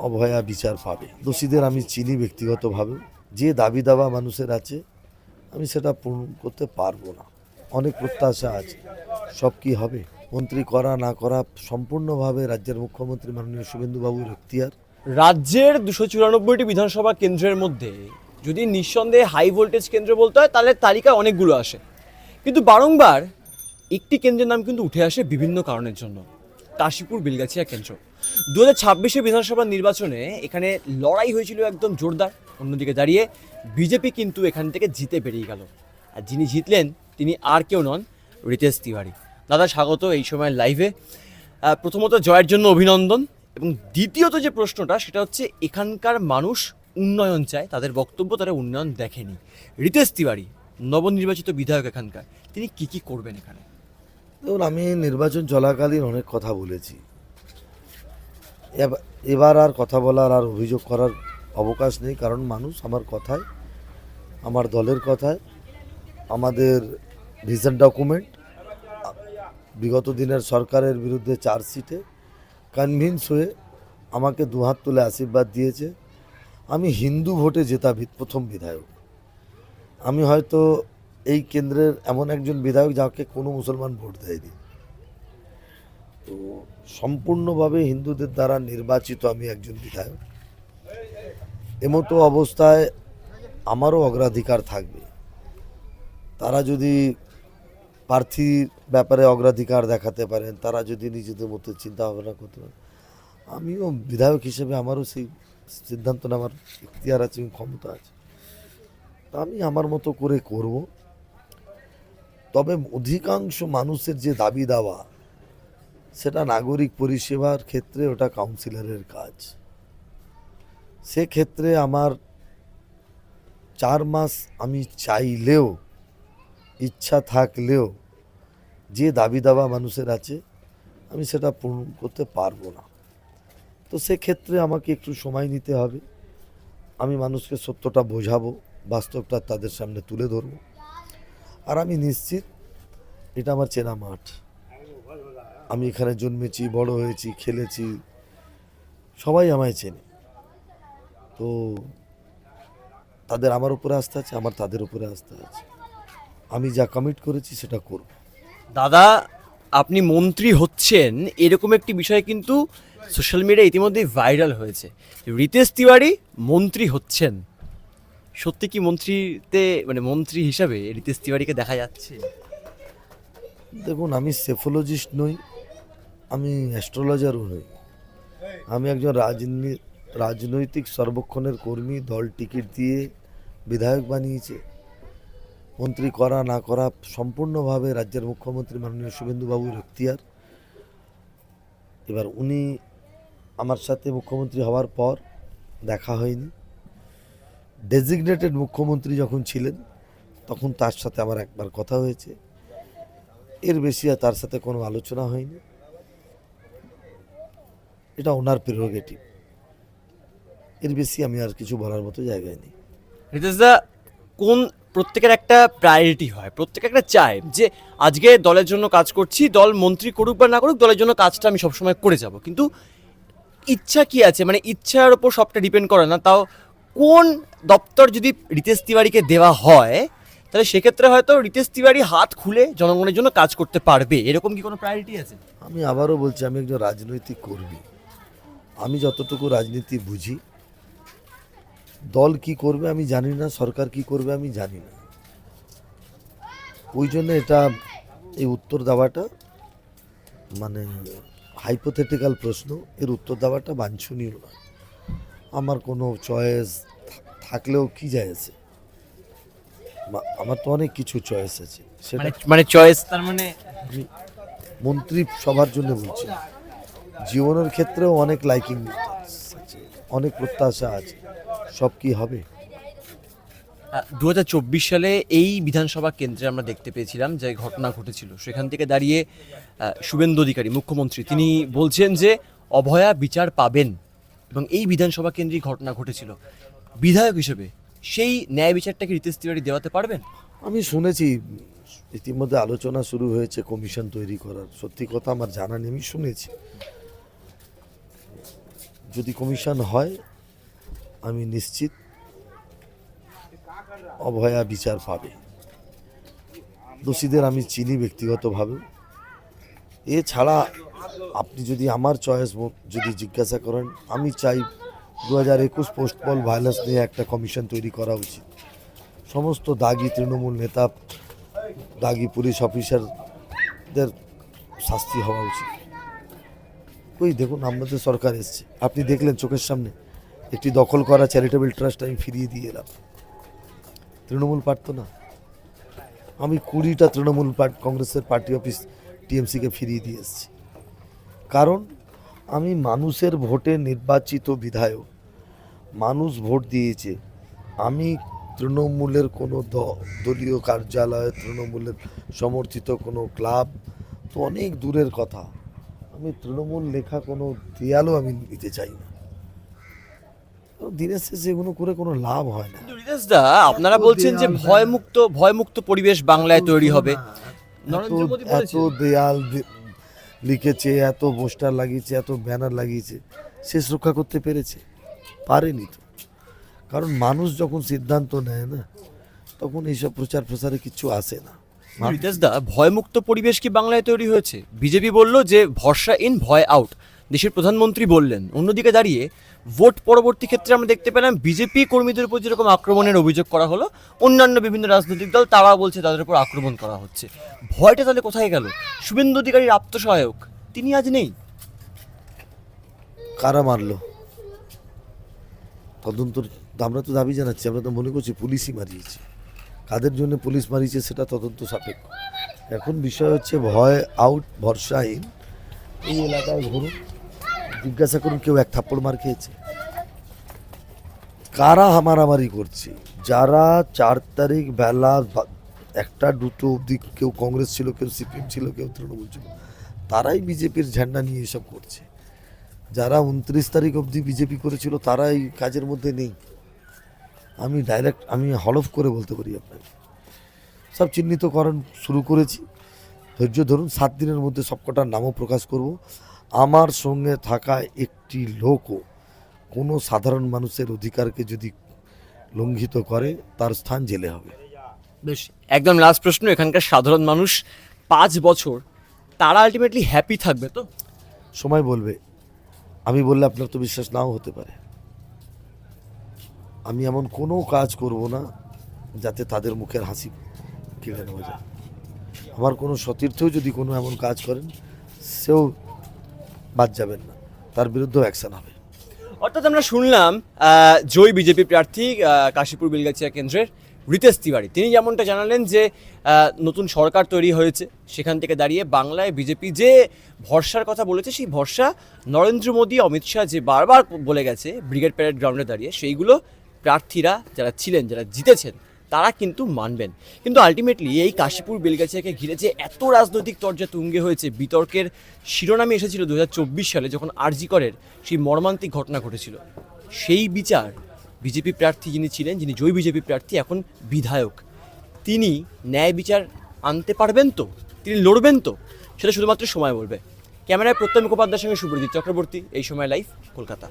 অভয়া বিচার পাবে। দোষীদের আমি চিনি ব্যক্তিগতভাবে, যে দাবি দাওয়া মানুষের আছে আমি সেটা পূরণ করতে পারবো না। অনেক প্রত্যাশা আছে, সব কি হবে? মন্ত্রী করা না করা সম্পূর্ণভাবে রাজ্যের মুখ্যমন্ত্রী মাননীয় শুভেন্দুবাবুর এখতিয়ার। রাজ্যের 294টি বিধানসভা কেন্দ্রের মধ্যে যদি নিঃসন্দেহে হাই ভোল্টেজ কেন্দ্র বলতে হয় তাহলে তালিকায় অনেকগুলো আসে, কিন্তু বারংবার একটি কেন্দ্রের নাম কিন্তু উঠে আসে বিভিন্ন কারণের জন্য, কাশীপুর বেলগাছিয়া কেন্দ্র। 2026 বিধানসভা নির্বাচনে এখানে লড়াই হয়েছিল একদম জোরদার। অন্যদিকে দাঁড়িয়ে বিজেপি কিন্তু এখান থেকে জিতে বেরিয়ে গেল, আর যিনি জিতলেন তিনি আর কেউ নন, রিতেশ তিওয়ারি। দাদা স্বাগত এই সময় লাইভে। প্রথমত জয়ের জন্য অভিনন্দন, এবং দ্বিতীয়ত যে প্রশ্নটা সেটা হচ্ছে এখানকার মানুষ উন্নয়ন চায়, তাদের বক্তব্য তারা উন্নয়ন দেখেনি। রিতেশ তিওয়ারি নবনির্বাচিত বিধায়ক এখানকার, তিনি কি করবেন এখানে? দেখুন, আমি নির্বাচন চলাকালীন অনেক কথা বলেছি। এবার আর কথা বলার আর অভিযোগ করার অবকাশ নেই, কারণ মানুষ আমার কথায়, আমার দলের কথায়, আমাদের ভিশন ডকুমেন্ট, বিগত দিনের সরকারের বিরুদ্ধে চার্জশিটে কনভিন্স হয়ে আমাকে দুহাত তুলে আশীর্বাদ দিয়েছে। আমি হিন্দু ভোটে জেতা প্রথম বিধায়ক। আমি হয়তো এই কেন্দ্রের এমন একজন বিধায়ক যাকে কোনো মুসলমান ভোট দেয়নি। তো সম্পূর্ণভাবে হিন্দুদের দ্বারা নির্বাচিত আমি একজন বিধায়ক। এমতো অবস্থায় আমারও অগ্রাধিকার থাকবে। তারা যদি প্রার্থীর ব্যাপারে অগ্রাধিকার দেখাতে পারেন, তারা যদি নিজেদের মতো চিন্তা ভাবনা করতে পারেন, আমিও বিধায়ক হিসেবে আমারও সেই সিদ্ধান্ত নেওয়ার ইখতিয়ার আছে, ক্ষমতা আছে। আমি আমার মতো করে করব। তবে অধিকাংশ মানুষের যে দাবি দাওয়া, সেটা নাগরিক পরিষেবার ক্ষেত্রে ওটা কাউন্সিলরের কাজ। সেক্ষেত্রে আমার 4 মাস আমি চাইলেও, ইচ্ছা থাকলেও, যে দাবি দাওয়া মানুষের আছে আমি সেটা পূরণ করতে পারবো না। তো সেক্ষেত্রে আমাকে একটু সময় নিতে হবে। আমি মানুষকে সত্যটা বোঝাবো, বাস্তবটা তাদের সামনে তুলে ধরবো। আর আমি নিশ্চিত এটা আমার চেনা মাঠ। আমি এখানে জন্মেছি, বড় হয়েছি, খেলেছি, সবাই আমায় চেনে। তো তাদের আমার উপরে আস্থা আছে, আমার তাদের উপরে আস্থা আছে। আমি যা কমিট করেছি সেটা করব। দাদা, আপনি মন্ত্রী হচ্ছেন এরকম একটি বিষয় কিন্তু সোশ্যাল মিডিয়ায় ইতিমধ্যেই ভাইরাল হয়েছে। রিতেশ তিওয়ারি মন্ত্রী হচ্ছেন, সত্যি কি মন্ত্রীতে মানে মন্ত্রী হিসাবে রিতেশ তিওয়ারিকে দেখা যাচ্ছে? দেখুন, আমি সেফোলজিস্ট নই, আমি অ্যাস্ট্রোলজারও নই। আমি একজন রাজনৈতিক সর্বক্ষণের কর্মী। দল টিকিট দিয়ে বিধায়ক বানিয়েছে। মন্ত্রী করা না করা সম্পূর্ণভাবে রাজ্যের মুখ্যমন্ত্রী মাননীয় শুভেন্দুবাবুর এখতিয়ার। এবার উনি আমার সাথে মুখ্যমন্ত্রী হওয়ার পর দেখা হয়নি। ডেজিগনেটেড মুখ্যমন্ত্রী যখন ছিলেন তখন তার সাথে আমার একবার কথা হয়েছে, এর বেশি আর তার সাথে কোনো আলোচনা হয়নি। এটা ওনার প্রেরোগেটিভ, এর বেশি আমি আর কিছু বলার মতো জায়গায় নেই। রিতেশদা, কোন প্রত্যেকের একটা প্রায়োরিটি হয়, প্রত্যেকে একটা চায় যে আজকে দলের জন্য কাজ করছি, দল মন্ত্রী করুক বা না করুক দলের জন্য কাজটা আমি সবসময় করে যাব, কিন্তু ইচ্ছা কি আছে, মানে ইচ্ছার ওপর সবটা ডিপেন্ড করে না। তাও কোন দপ্তর যদি রিতেশ তিওয়ারিকে দেওয়া হয় তাহলে সেক্ষেত্রে হয়তো রিতেশ তিওয়ারি হাত খুলে জনগণের জন্য কাজ করতে পারবে, এরকম কি কোনো প্রায়োরিটি আছে? আমি আবারও বলছি, আমি একজন রাজনৈতিক কর্মী। আমি যতটুকু রাজনীতি বুঝি, দল কি করবে আমি জানি না, সরকার কি করবে আমি জানি না। ওই জন্য এই উত্তর দেওয়াটা মানে হাইপোথেটিক্যাল প্রশ্ন, এর উত্তর দেওয়াটা বাঞ্ছনীয় নয়। আমার কোনো চয়েস থাকলেও কি যায় আছে? আমার তো অনেক কিছু চয়েস আছে। সেটা মানে চয়েস তার মানে আমি মন্ত্রী সবার জন্য বলছি, জীবনের ক্ষেত্রেও অনেক লাইকিং আছে, অনেক প্রত্যাশা আছে, সব কি হবে? 2024 সালে এই বিধানসভা কেন্দ্রে আমরা দেখতে পেয়েছিলাম যে ঘটনা ঘটেছিল, সেখান থেকে দাঁড়িয়ে শুভেন্দু অধিকারী মুখ্যমন্ত্রী তিনি বলছেন যে অভয়া বিচার পাবেন, এবং এই বিধানসভা কেন্দ্রেই ঘটনা ঘটেছিল। বিধায়ক হিসেবে সেই ন্যায় বিচারটাকে রিতেশ তিওয়ারি দেওয়াতে পারবেন? আমি শুনেছি ইতিমধ্যে আলোচনা শুরু হয়েছে কমিশন তৈরি করার। সত্যি কথা আমার জানা নেই, আমি শুনেছি। যদি কমিশন হয় আমি নিশ্চিত অভয়া বিচার পাবে। দোষীদের আমি চিনি ব্যক্তিগতভাবে। এছাড়া আপনি যদি আমার চয়েস যদি জিজ্ঞাসা করেন, আমি চাই 2021 পোস্টপল ভায়োলেন্স নিয়ে একটা কমিশন তৈরি করা উচিত। সমস্ত দাগী তৃণমূল নেতা, দাগী পুলিশ অফিসারদের শাস্তি হওয়া উচিত। ওই দেখুন আমাদের সরকার এসছে, আপনি দেখলেন চোখের সামনে একটি দখল করা চ্যারিটেবল ট্রাস্ট আমি ফিরিয়ে দিয়ে এলাম। তৃণমূল পারত না? আমি 20টা তৃণমূল কংগ্রেসের পার্টি অফিস টিএমসিকে ফিরিয়ে দিয়ে এসেছি। কারণ আমি মানুষের ভোটে নির্বাচিত বিধায়ক, মানুষ ভোট দিয়েছে। আমি তৃণমূলের কোনো দলীয় কার্যালয়, তৃণমূলের সমর্থিত কোনো ক্লাব তো অনেক দূরের কথা, আমি তৃণমূল লেখা কোনো দেয়ালও আমি নিতে চাই না। দিনের শেষে এগুলো করে কোনো লাভ হয় না। কিন্তু রিতেশ দা, আপনারা বলছেন যে ভয়মুক্ত পরিবেশ বাংলায় তৈরি হবে। নরেন্দ্র মোদী এত বলেছেন। দেয়াল লিখেছে, এত পোস্টার লাগিয়েছে, এত ব্যানার লাগিয়েছে, শেষ রক্ষা করতে পেরেছে? পারেনি তো। কারণ মানুষ যখন সিদ্ধান্ত নেয় না, তখন এইসব প্রচার প্রসারে কিছু আসে না। রিতেশ দা, ভয়মুক্ত পরিবেশ কি বাংলায় তৈরি হয়েছে? বিজেপি বলল যে ভরসা ইন, ভয় আউট। দেশের প্রধানমন্ত্রী বললেন। অন্যদিকে দাঁড়িয়ে ভোট পরবর্তী ক্ষেত্রে আমরা দেখতে পেলাম বিজেপি কর্মীদের উপর যেরকম আক্রমণের অভিযোগ করা হলো, অন্যান্য বিভিন্ন রাজনৈতিক দল তারা বলছে তাদের উপর আক্রমণ করা হচ্ছে। ভয়টা তাহলে কোথায় গেল? শুভেন্দু অধিকারীর আত্মসহায়ক তিনি আজ নেই। কারা মারলো তদন্ত আমরা তো দাবি জানাচ্ছি, আমরা তো মনে করছি পুলিশই মারিয়েছে। কাদের জন্য পুলিশ মারিয়েছে সেটা তদন্ত সাপেক্ষ। এখন বিষয় হচ্ছে ভয় আউট, ভরসাহীন। এই এলাকায় ঘুরুন, জিজ্ঞাসা করুন কেউ এক থাপ্পড় মার খেয়েছে? কারা হামারামারি করছে? যারা 4 তারিখ বেলা 1টা 2টো অবধি কেউ কংগ্রেস ছিল, কেউ সিপিএম ছিল, কেউ তৃণমূল ছিল, তারাই বিজেপির ঝান্ডা নিয়ে এসব করছে। যারা 29 তারিখ অবধি বিজেপি করেছিল তারা এই কাজের মধ্যে নেই। আমি হলফ করে বলতে পারি আপনাকে, সব চিহ্নিতকরণ শুরু করেছি। ধৈর্য ধরুন, 7 দিনের মধ্যে সবকটার নামও প্রকাশ করব। আমার সঙ্গে থাকা একটি লোকও কোনো সাধারণ মানুষের অধিকারকে যদি লঙ্ঘিত করে তার স্থান জেলে হবে। বেশ, একদম লাস্ট প্রশ্ন। এখানকার সাধারণ মানুষ 5 বছর তারা আলটিমেটলি হ্যাপি থাকবে তো? সময় বলবে। আমি বললে আপনার তো বিশ্বাস নাও হতে পারে। আমি এমন কোনো কাজ করব না যাতে তাদের মুখের হাসি কেড়ে নেওয়া যায়। আমার কোনো সতীর্থও যদি কোনো এমন কাজ করেন, সেও বাদ যাবেন না, তার বিরুদ্ধেও অ্যাকশন হবে। অর্থাৎ আমরা শুনলাম জয়ী বিজেপি প্রার্থী কাশীপুর বেলগাছিয়া কেন্দ্রের রিতেশ তিওয়ারি তিনি যেমনটা জানালেন যে নতুন সরকার তৈরি হয়েছে, সেখান থেকে দাঁড়িয়ে বাংলায় বিজেপি যে ভরসার কথা বলেছে, সেই ভরসা নরেন্দ্র মোদী, অমিত শাহ যে বারবার বলে গেছে ব্রিগেড প্যারেড গ্রাউন্ডে দাঁড়িয়ে, সেইগুলো প্রার্থীরা যারা ছিলেন, যারা জিতেছেন, তারা কিন্তু মানবেন। কিন্তু আলটিমেটলি এই কাশীপুর বেলগাছিয়াকে ঘিরে যে এত রাজনৈতিক তরজা তুঙ্গে হয়েছে, বিতর্কের শিরোনামে এসেছিল 2024 সালে যখন আরজি করের সেই মর্মান্তিক ঘটনা ঘটেছিল, সেই বিচার বিজেপি প্রার্থী যিনি ছিলেন, যিনি জয়ী বিজেপি প্রার্থী, এখন বিধায়ক, তিনি ন্যায় বিচার আনতে পারবেন তো? তিনি লড়বেন তো? সেটা শুধুমাত্র সময় বলবে। ক্যামেরায় প্রত্যয় মুখোপাধ্যায়ের সঙ্গে সুব্রজিৎ চক্রবর্তী, এই সময় লাইভ, কলকাতা।